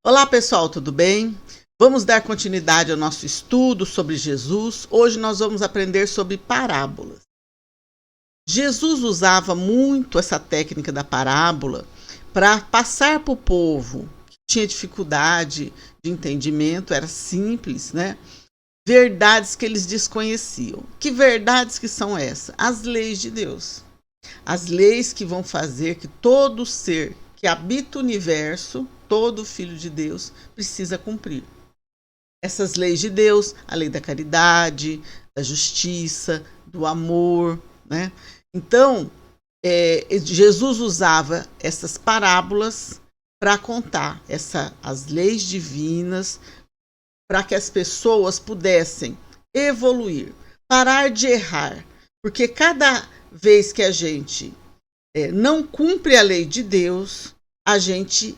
Olá pessoal, tudo bem? Vamos dar continuidade ao nosso estudo sobre Jesus. Hoje nós vamos aprender sobre parábolas. Jesus usava muito essa técnica da parábola para passar para o povo que tinha dificuldade de entendimento, era simples, né? Verdades que eles desconheciam. Que verdades que são essas? As leis de Deus. As leis que vão fazer que todo ser que habita o universo, todo filho de Deus, precisa cumprir. Essas leis de Deus, a lei da caridade, da justiça, do amor, né? Então, Jesus usava essas parábolas para contar as leis divinas, para que as pessoas pudessem evoluir, parar de errar. Porque cada vez que a gente não cumpre a lei de Deus, a gente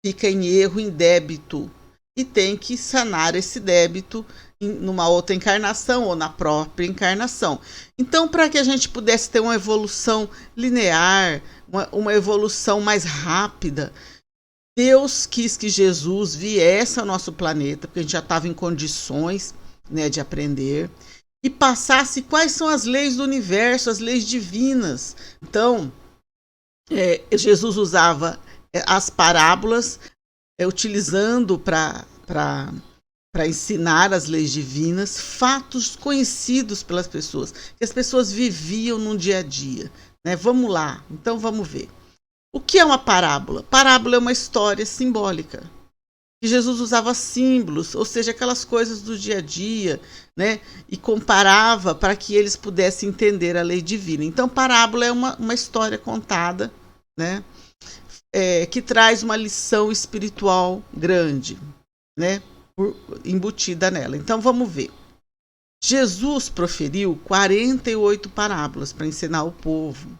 fica em erro, em débito, e tem que sanar esse débito numa outra encarnação ou na própria encarnação. Então, para que a gente pudesse ter uma evolução linear, uma evolução mais rápida, Deus quis que Jesus viesse ao nosso planeta, porque a gente já estava em condições, né, de aprender, e passasse quais são as leis do universo, as leis divinas. Então, Jesus usava as parábolas, utilizando para ensinar as leis divinas, fatos conhecidos pelas pessoas, que as pessoas viviam no dia a dia, né? Vamos lá, então vamos ver. O que é uma parábola? Parábola é uma história simbólica. Que Jesus usava símbolos, ou seja, aquelas coisas do dia a dia, né? E comparava para que eles pudessem entender a lei divina. Então, parábola é uma história contada, né? Que traz uma lição espiritual grande, né? Embutida nela. Então, vamos ver. Jesus proferiu 48 parábolas para ensinar o povo.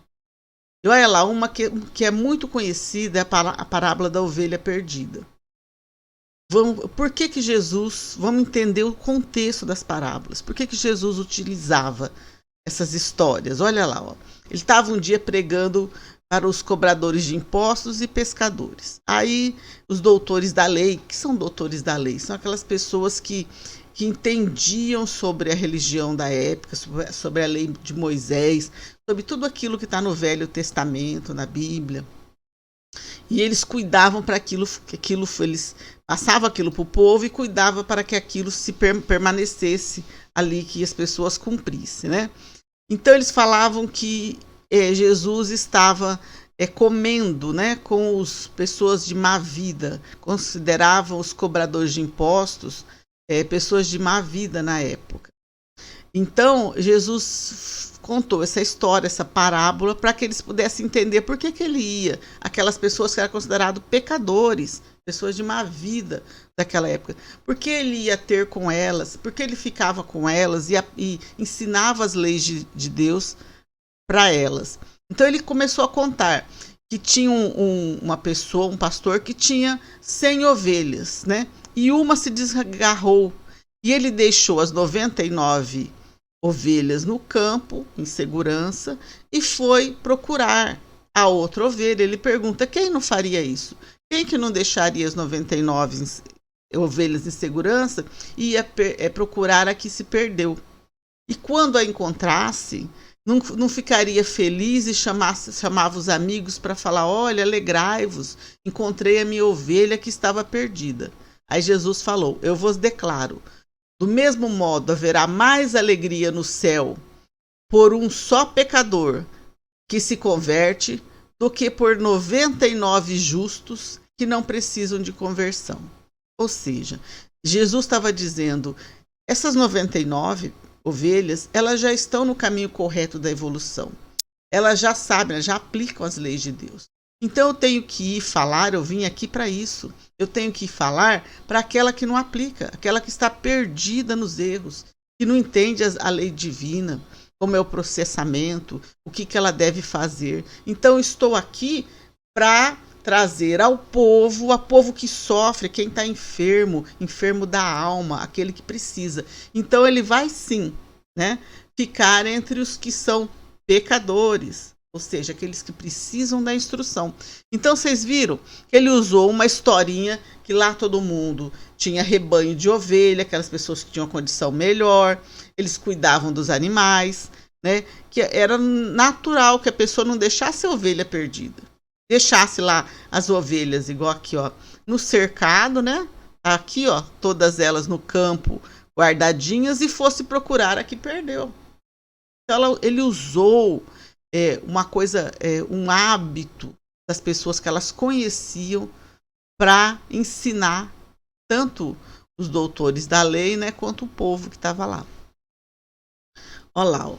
E olha lá, uma que é muito conhecida é a parábola da ovelha perdida. Por que Jesus, vamos entender o contexto das parábolas. Por que Jesus utilizava essas histórias? Olha lá, ó. Ele estava um dia pregando para os cobradores de impostos e pescadores. Aí os doutores da lei, que são doutores da lei? São aquelas pessoas que entendiam sobre a religião da época, sobre a lei de Moisés, sobre tudo aquilo que está no Velho Testamento, na Bíblia. E eles cuidavam para eles passavam aquilo para o povo e cuidavam para que aquilo permanecesse ali, que as pessoas cumprissem, né? Então eles falavam que Jesus estava comendo, né, com as pessoas de má vida, consideravam os cobradores de impostos pessoas de má vida na época. Então Jesus contou essa história, essa parábola, para que eles pudessem entender por que ele ia. Aquelas pessoas que eram consideradas pecadores, pessoas de má vida daquela época. Por que ele ia ter com elas? Por que ele ficava com elas e ensinava as leis de Deus para elas? Então ele começou a contar que tinha uma pessoa, um pastor, que tinha 100 ovelhas, né? E uma se desgarrou. E ele deixou as 99 ovelhas no campo, em segurança, e foi procurar a outra ovelha. Ele pergunta: quem não faria isso? Quem que não deixaria as 99 ovelhas em segurança e ia procurar a que se perdeu? E quando a encontrasse, não ficaria feliz e chamava os amigos para falar: olha, alegrai-vos, encontrei a minha ovelha que estava perdida. Aí Jesus falou: eu vos declaro, do mesmo modo haverá mais alegria no céu por um só pecador que se converte do que por 99 justos que não precisam de conversão. Ou seja, Jesus estava dizendo, essas 99 ovelhas, elas já estão no caminho correto da evolução. Elas já sabem, elas já aplicam as leis de Deus. Então eu tenho que ir falar, eu vim aqui para isso. Eu tenho que ir falar para aquela que não aplica, aquela que está perdida nos erros, que não entende a lei divina, como é o processamento, o que ela deve fazer. Então eu estou aqui para trazer ao povo que sofre, quem está enfermo da alma, aquele que precisa. Então ele vai sim, né, ficar entre os que são pecadores, ou seja, aqueles que precisam da instrução. Então vocês viram que ele usou uma historinha que lá todo mundo tinha rebanho de ovelha, aquelas pessoas que tinham condição melhor, eles cuidavam dos animais, né? Que era natural que a pessoa não deixasse a ovelha perdida, deixasse lá as ovelhas igual aqui, ó, no cercado, né? Aqui, ó, todas elas no campo guardadinhas e fosse procurar a que perdeu. Então ele usou uma coisa, um hábito das pessoas que elas conheciam para ensinar tanto os doutores da lei, né, quanto o povo que estava lá. Olha lá, ó.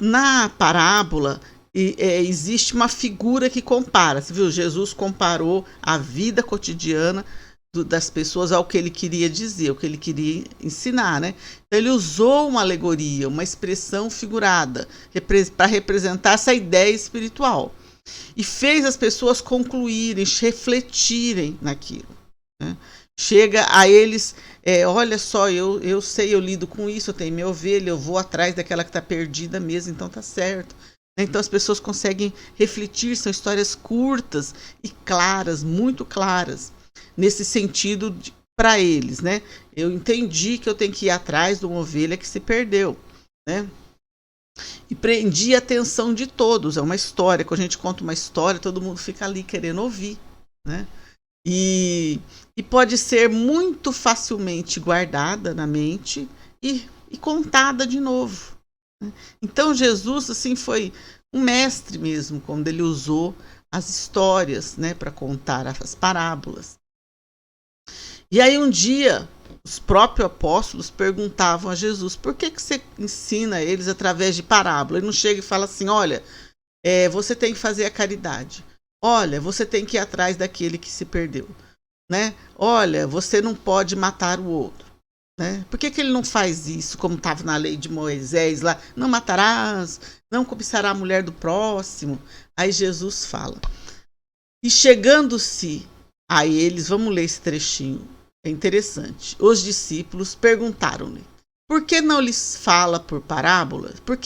Na parábola existe uma figura que compara. Você viu? Jesus comparou a vida cotidiana das pessoas ao que ele queria dizer, ao que ele queria ensinar, né? Então ele usou uma alegoria, uma expressão figurada para representar essa ideia espiritual e fez as pessoas concluírem, refletirem naquilo, né? Chega a eles, olha só, eu sei, eu lido com isso, eu tenho minha ovelha, eu vou atrás daquela que está perdida mesmo, então tá certo. Então as pessoas conseguem refletir, são histórias curtas e claras, muito claras, nesse sentido para eles, né? Eu entendi que eu tenho que ir atrás de uma ovelha que se perdeu, né? E prendi a atenção de todos. É uma história, quando a gente conta uma história, todo mundo fica ali querendo ouvir, né? E pode ser muito facilmente guardada na mente e contada de novo, né? Então Jesus assim foi um mestre mesmo quando ele usou as histórias, né, para contar as parábolas. E aí um dia os próprios apóstolos perguntavam a Jesus: por que você ensina eles através de parábola? Ele não chega e fala assim: olha, você tem que fazer a caridade. Olha, você tem que ir atrás daquele que se perdeu, né? Olha, você não pode matar o outro, né? Por que ele não faz isso, como estava na lei de Moisés lá? Não matarás, não cobiçará a mulher do próximo. Aí Jesus fala: e chegando-se a eles, vamos ler esse trechinho, é interessante. Os discípulos perguntaram-lhe: por que não lhes fala por parábolas? Por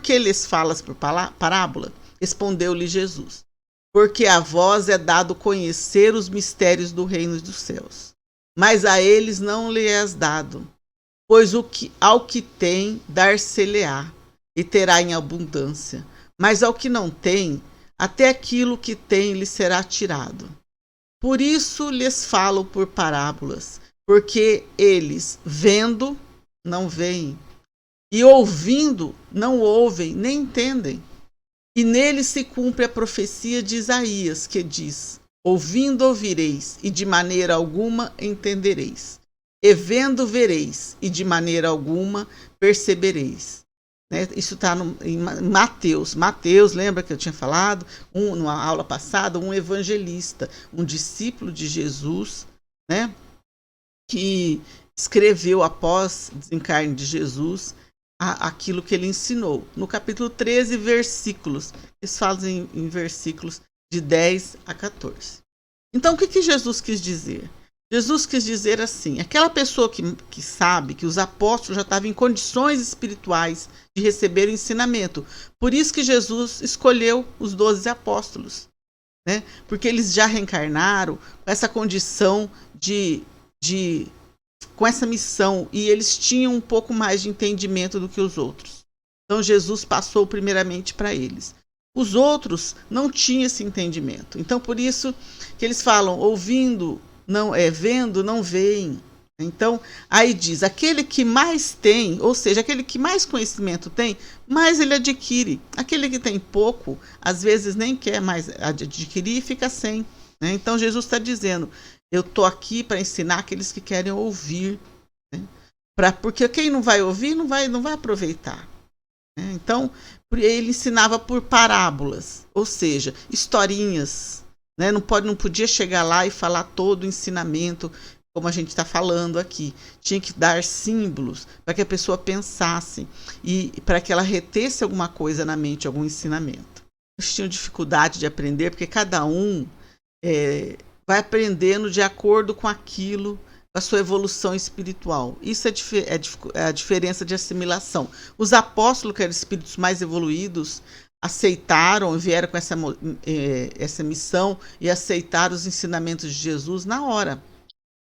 que lhes falas por parábola? Respondeu-lhe Jesus: porque a vós é dado conhecer os mistérios do reino dos céus, mas a eles não lhe és dado, pois ao que tem dar-se-lhe-á, e terá em abundância, mas ao que não tem, até aquilo que tem lhe será tirado. Por isso lhes falo por parábolas, porque eles, vendo, não veem, e ouvindo, não ouvem, nem entendem. E nele se cumpre a profecia de Isaías, que diz: ouvindo ouvireis, e de maneira alguma entendereis. E vendo vereis, e de maneira alguma percebereis. Né? Isso está em Mateus. Mateus, lembra que eu tinha falado, numa aula passada, um evangelista, um discípulo de Jesus, né? Que escreveu após o desencarne de Jesus aquilo que ele ensinou. No capítulo 13, versículos. Eles falam em versículos de 10 a 14. Então, o que Jesus quis dizer? Jesus quis dizer assim: aquela pessoa que sabe que os apóstolos já estavam em condições espirituais de receber o ensinamento. Por isso que Jesus escolheu os 12 apóstolos, né? Porque eles já reencarnaram com essa condição com essa missão, e eles tinham um pouco mais de entendimento do que os outros. Então Jesus passou primeiramente para eles. Os outros não tinham esse entendimento. Então por isso que eles falam: ouvindo, não vendo, não veem. Então aí diz: aquele que mais tem, ou seja, aquele que mais conhecimento tem, mais ele adquire. Aquele que tem pouco, às vezes nem quer mais adquirir e fica sem, né? Então Jesus está dizendo: eu estou aqui para ensinar aqueles que querem ouvir, né? Porque quem não vai ouvir não vai aproveitar, né? Então ele ensinava por parábolas, ou seja, historinhas, né? Não podia chegar lá e falar todo o ensinamento como a gente está falando aqui. Tinha que dar símbolos para que a pessoa pensasse e para que ela retesse alguma coisa na mente, algum ensinamento. Eles tinham dificuldade de aprender porque cada um vai aprendendo de acordo com aquilo, com a sua evolução espiritual. Isso é a diferença de assimilação. Os apóstolos, que eram espíritos mais evoluídos, aceitaram, vieram com essa missão e aceitaram os ensinamentos de Jesus na hora,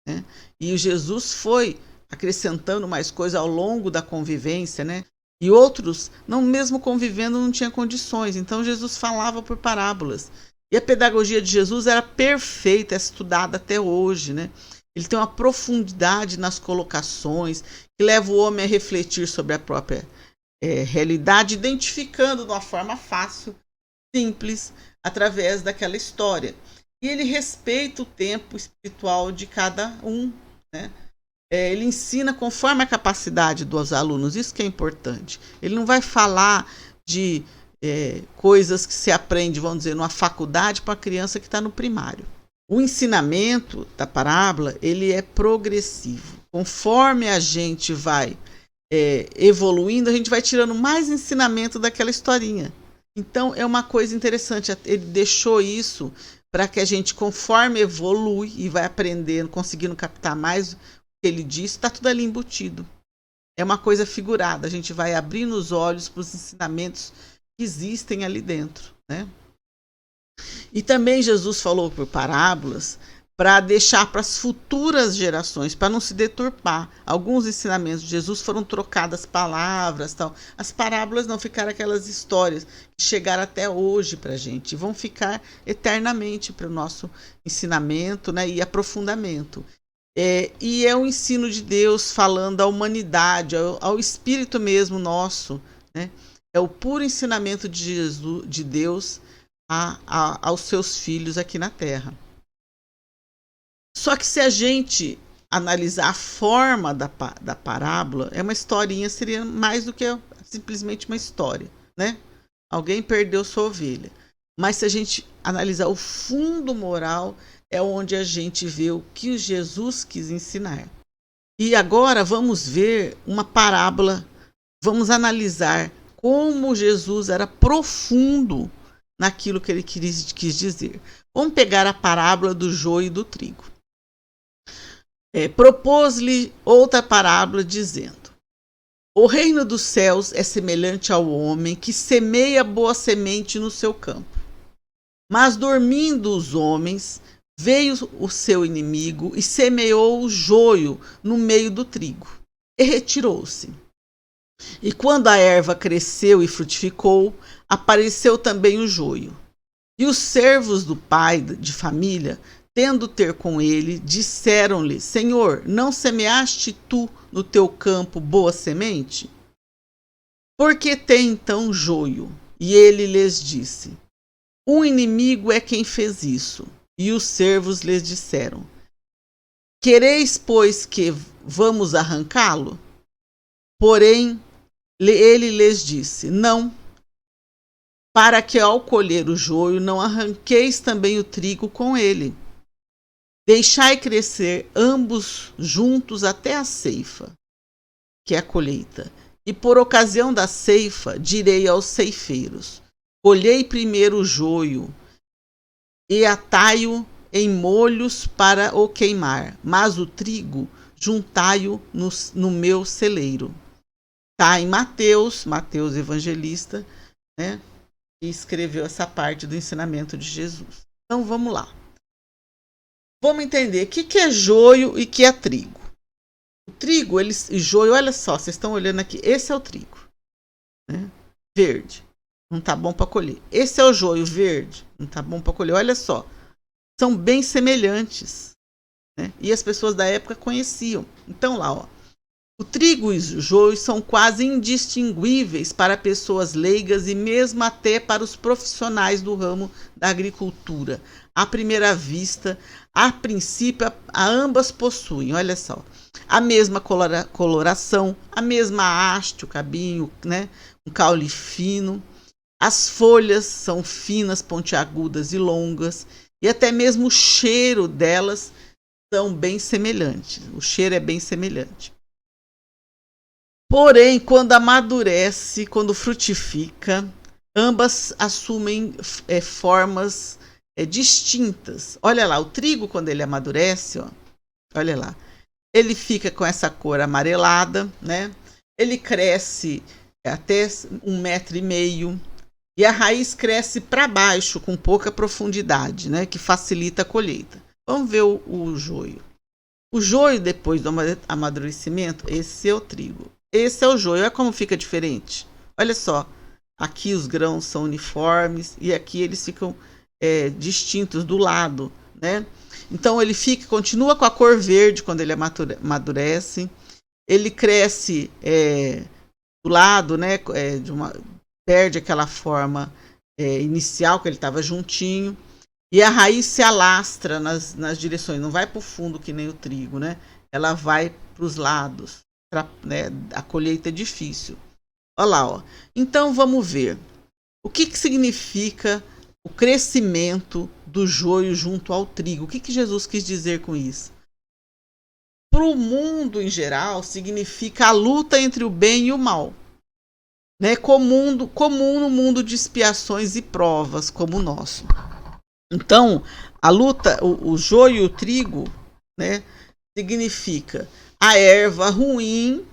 né? E o Jesus foi acrescentando mais coisas ao longo da convivência, né? E outros, não mesmo convivendo, não tinham condições. Então Jesus falava por parábolas. E a pedagogia de Jesus era perfeita, é estudada até hoje, né? Ele tem uma profundidade nas colocações que leva o homem a refletir sobre a própria realidade, identificando de uma forma fácil, simples, através daquela história. E ele respeita o tempo espiritual de cada um, né? Ele ensina conforme a capacidade dos alunos, isso que é importante. Ele não vai falar de coisas que se aprende, vamos dizer, numa faculdade para a criança que está no primário. O ensinamento da parábola, ele é progressivo. Conforme a gente vai evoluindo, a gente vai tirando mais ensinamento daquela historinha. Então, é uma coisa interessante. Ele deixou isso para que a gente, conforme evolui e vai aprendendo, conseguindo captar mais o que ele disse, está tudo ali embutido. É uma coisa figurada. A gente vai abrindo os olhos para os ensinamentos que existem ali dentro, né? E também Jesus falou por parábolas para deixar para as futuras gerações, para não se deturpar. Alguns ensinamentos de Jesus foram trocadas palavras, tal. As parábolas não ficaram aquelas histórias que chegaram até hoje para a gente, vão ficar eternamente para o nosso ensinamento, né, e aprofundamento. E é o ensino de Deus falando à humanidade, ao espírito mesmo nosso, né? É o puro ensinamento de Jesus, de Deus aos seus filhos aqui na Terra. Só que se a gente analisar a forma da parábola, é uma historinha, seria mais do que simplesmente uma história, né? Alguém perdeu sua ovelha. Mas se a gente analisar o fundo moral, é onde a gente vê o que Jesus quis ensinar. E agora vamos ver uma parábola, vamos analisar como Jesus era profundo naquilo que ele quis dizer. Vamos pegar a parábola do joio e do trigo. Propôs-lhe outra parábola, dizendo: o reino dos céus é semelhante ao homem que semeia boa semente no seu campo. Mas dormindo os homens, veio o seu inimigo e semeou o joio no meio do trigo, e retirou-se. E quando a erva cresceu e frutificou, apareceu também o joio. E os servos do pai de família, tendo ter com ele, disseram-lhe: Senhor, não semeaste tu no teu campo boa semente? Por que tem então joio? E ele lhes disse: um inimigo é quem fez isso. E os servos lhes disseram: quereis, pois, que vamos arrancá-lo? Porém, ele lhes disse: não, para que ao colher o joio não arranqueis também o trigo com ele. Deixai crescer ambos juntos até a ceifa, que é a colheita. E por ocasião da ceifa, direi aos ceifeiros: colhei primeiro o joio e atai-o em molhos para o queimar, mas o trigo juntai-o no meu celeiro. Está em Mateus evangelista, né, que escreveu essa parte do ensinamento de Jesus. Então vamos lá. Vamos entender o que é joio e o que é trigo. O trigo e joio, olha só, vocês estão olhando aqui, esse é o trigo, né, verde, não está bom para colher. Esse é o joio verde, não está bom para colher. Olha só, são bem semelhantes, né, e as pessoas da época conheciam. Então lá, ó, o trigo e o joio são quase indistinguíveis para pessoas leigas e mesmo até para os profissionais do ramo da agricultura. À primeira vista, a princípio, ambas possuem, olha só, a mesma coloração, a mesma haste, o cabinho, né, um caule fino. As folhas são finas, pontiagudas e longas, e até mesmo o cheiro delas são bem semelhantes. O cheiro é bem semelhante. Porém, quando amadurece, quando frutifica, ambas assumem formas distintas. Olha lá, o trigo, quando ele amadurece, ó, olha lá, ele fica com essa cor amarelada, né? Ele cresce até 1,5 metros. E a raiz cresce para baixo, com pouca profundidade, né, que facilita a colheita. Vamos ver o joio. O joio, depois do amadurecimento, esse é o trigo. Esse é o joio. Olha como fica diferente. Olha só. Aqui os grãos são uniformes e aqui eles ficam distintos do lado, né? Então ele continua com a cor verde quando ele amadurece. Ele cresce do lado, né? Perde aquela forma inicial que ele estava juntinho. E a raiz se alastra nas direções, não vai para o fundo que nem o trigo, né? Ela vai para os lados, né? A colheita é difícil. Olha lá, ó. Então vamos ver. O que significa o crescimento do joio junto ao trigo? O que Jesus quis dizer com isso? Para o mundo em geral, significa a luta entre o bem e o mal. Né? Comum no mundo de expiações e provas como o nosso. Então, a luta, o joio e o trigo, né, significa a erva ruim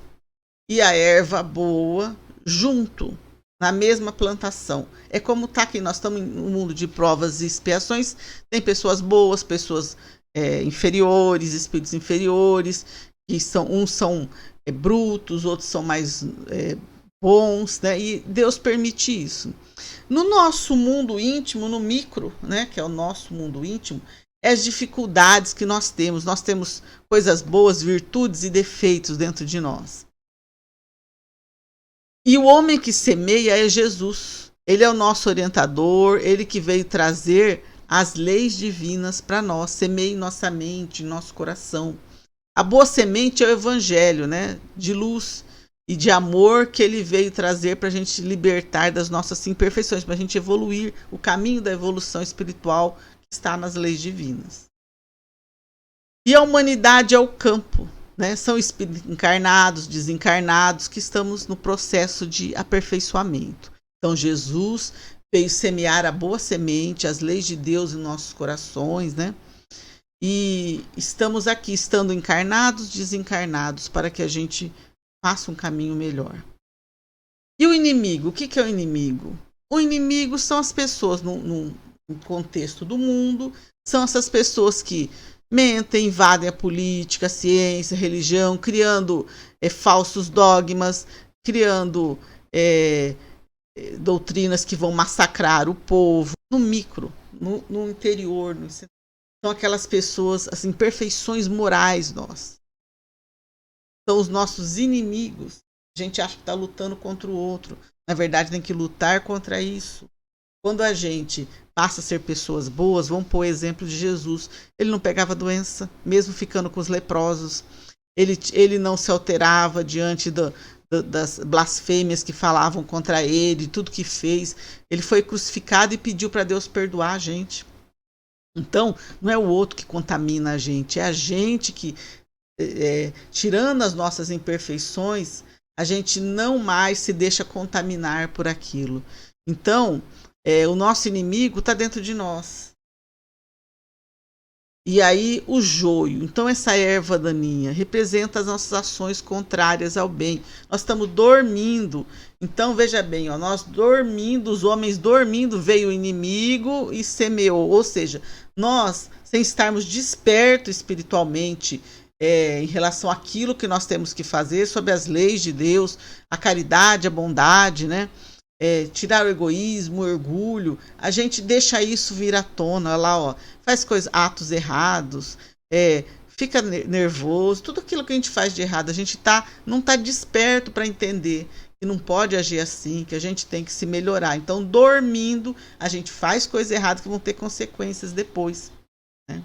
e a erva boa junto, na mesma plantação. É como está aqui, nós estamos no mundo de provas e expiações, tem pessoas boas, pessoas inferiores, espíritos inferiores, que uns são brutos, outros são mais bons, né? E Deus permite isso. No nosso mundo íntimo, no micro, né, que é o nosso mundo íntimo, é as dificuldades que nós temos. Nós temos coisas boas, virtudes e defeitos dentro de nós. E o homem que semeia é Jesus. Ele é o nosso orientador, ele que veio trazer as leis divinas para nós. Semeia em nossa mente, em nosso coração. A boa semente é o evangelho, né, de luz e de amor que ele veio trazer para a gente libertar das nossas imperfeições, para a gente evoluir, o caminho da evolução espiritual que está nas leis divinas. E a humanidade é o campo, né? São espíritos encarnados, desencarnados, que estamos no processo de aperfeiçoamento. Então Jesus veio semear a boa semente, as leis de Deus em nossos corações, né? E estamos aqui, estando encarnados, desencarnados, para que a gente faça um caminho melhor. E o inimigo? O que é o inimigo? O inimigo são as pessoas no contexto do mundo, são essas pessoas que mentem, invadem a política, a ciência, a religião, criando falsos dogmas, criando doutrinas que vão massacrar o povo, no micro, no interior. São aquelas pessoas, as imperfeições morais nossas. São os nossos inimigos. A gente acha que está lutando contra o outro. Na verdade, tem que lutar contra isso. Quando a gente passa a ser pessoas boas, vamos pôr o exemplo de Jesus. Ele não pegava doença, mesmo ficando com os leprosos. Ele não se alterava diante das blasfêmias que falavam contra ele, tudo que fez. Ele foi crucificado e pediu para Deus perdoar a gente. Então, não é o outro que contamina a gente, é a gente que, tirando as nossas imperfeições, a gente não mais se deixa contaminar por aquilo. Então, o nosso inimigo está dentro de nós. E aí o joio, então essa erva daninha, representa as nossas ações contrárias ao bem. Nós estamos dormindo. Então veja bem, nós dormindo, os homens dormindo, veio o inimigo e semeou. Ou seja, nós, sem estarmos despertos espiritualmente em relação àquilo que nós temos que fazer, sobre as leis de Deus, a caridade, a bondade, né? Tirar o egoísmo, o orgulho, a gente deixa isso vir à tona. Olha lá, faz atos errados, fica nervoso, tudo aquilo que a gente faz de errado, a gente não está desperto para entender que não pode agir assim, que a gente tem que se melhorar. Então, dormindo, a gente faz coisas erradas que vão ter consequências depois, né?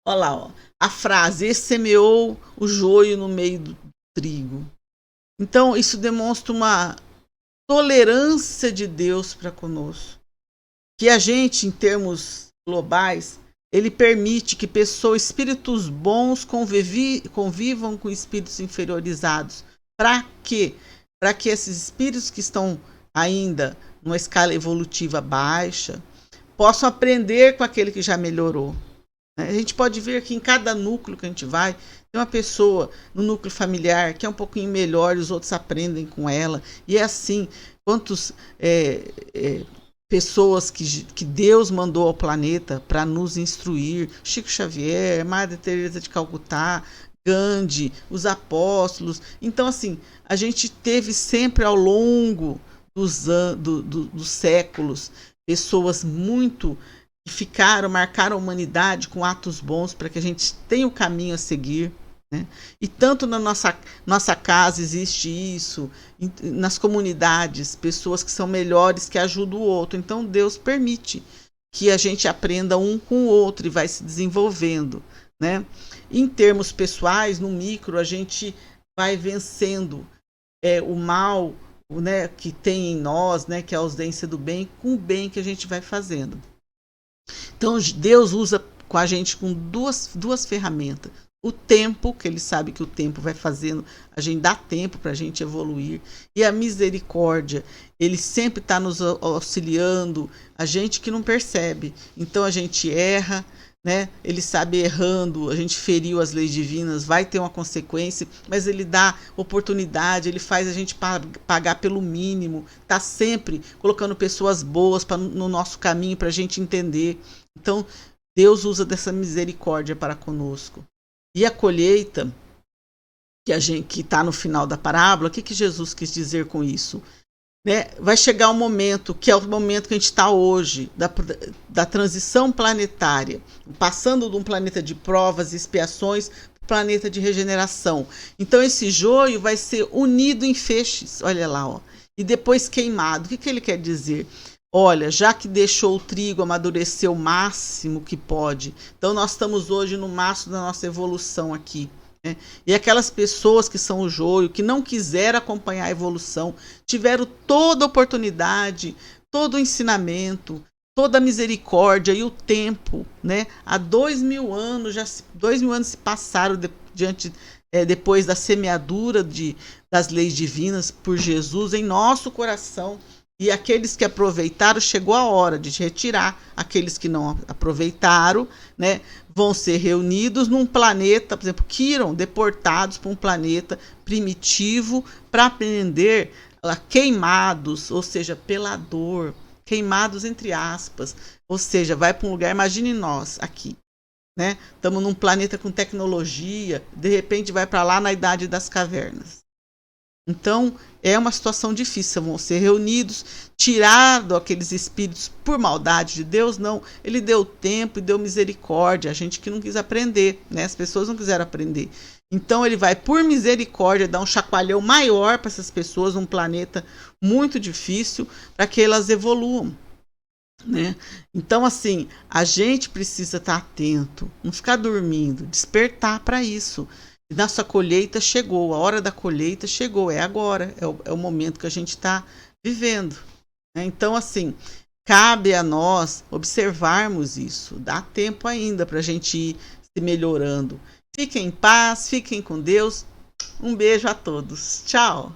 Olha lá, a frase: esse semeou o joio no meio do trigo. Então, isso demonstra uma tolerância de Deus para conosco. Que a gente, em termos globais, ele permite que espíritos bons convivam com espíritos inferiorizados. Para quê? Para que esses espíritos que estão ainda numa escala evolutiva baixa possam aprender com aquele que já melhorou. A gente pode ver que em cada núcleo que a gente vai, tem uma pessoa no núcleo familiar que é um pouquinho melhor e os outros aprendem com ela. E é assim, quantos pessoas que Deus mandou ao planeta para nos instruir, Chico Xavier, Madre Teresa de Calcutá, Gandhi, os apóstolos. Então, assim, a gente teve sempre ao longo dos séculos pessoas muito que marcaram a humanidade com atos bons para que a gente tenha o caminho a seguir. Né? E tanto na nossa casa existe isso, nas comunidades, pessoas que são melhores, que ajudam o outro. Então Deus permite que a gente aprenda um com o outro e vai se desenvolvendo. Né? Em termos pessoais, no micro, a gente vai vencendo o mal, né, que tem em nós, né, que é a ausência do bem, com o bem que a gente vai fazendo. Então Deus usa com a gente com duas ferramentas. O tempo, que ele sabe que o tempo vai fazendo, a gente dá tempo para a gente evoluir. E a misericórdia, ele sempre está nos auxiliando, a gente que não percebe. Então a gente erra, né? Ele sabe, errando, a gente feriu as leis divinas, vai ter uma consequência, mas ele dá oportunidade, ele faz a gente pagar pelo mínimo, está sempre colocando pessoas boas no nosso caminho para a gente entender. Então Deus usa dessa misericórdia para conosco. E a colheita, que está no final da parábola, o que Jesus quis dizer com isso? Né? Vai chegar um momento, que é o momento que a gente está hoje, da transição planetária, passando de um planeta de provas e expiações para um planeta de regeneração. Então esse joio vai ser unido em feixes, olha lá, ó, e depois queimado. O que ele quer dizer? Olha, já que deixou o trigo amadurecer o máximo que pode, então nós estamos hoje no máximo da nossa evolução aqui. Né? E aquelas pessoas que são o joio, que não quiseram acompanhar a evolução, tiveram toda a oportunidade, todo o ensinamento, toda a misericórdia e o tempo. Né? Há 2000 anos, 2000 anos se passaram depois da semeadura das leis divinas por Jesus em nosso coração. E aqueles que aproveitaram, chegou a hora de retirar. Aqueles que não aproveitaram, né, vão ser reunidos num planeta, por exemplo, Quiron, deportados para um planeta primitivo para aprender queimados, ou seja, pela dor, queimados entre aspas, ou seja, vai para um lugar, imagine nós aqui, né? Estamos num planeta com tecnologia, de repente vai para lá na Idade das Cavernas. Então, é uma situação difícil, vão ser reunidos, tirado aqueles espíritos por maldade de Deus, não, ele deu tempo e deu misericórdia, a gente que não quis aprender, né? As pessoas não quiseram aprender. Então, ele vai, por misericórdia, dar um chacoalhão maior para essas pessoas, um planeta muito difícil, para que elas evoluam. Né? Então, assim, a gente precisa estar atento, não ficar dormindo, despertar para isso. E nossa colheita chegou, a hora da colheita chegou, é agora, é o momento que a gente está vivendo. Né? Então, assim, cabe a nós observarmos isso, dá tempo ainda para a gente ir se melhorando. Fiquem em paz, fiquem com Deus. Um beijo a todos. Tchau!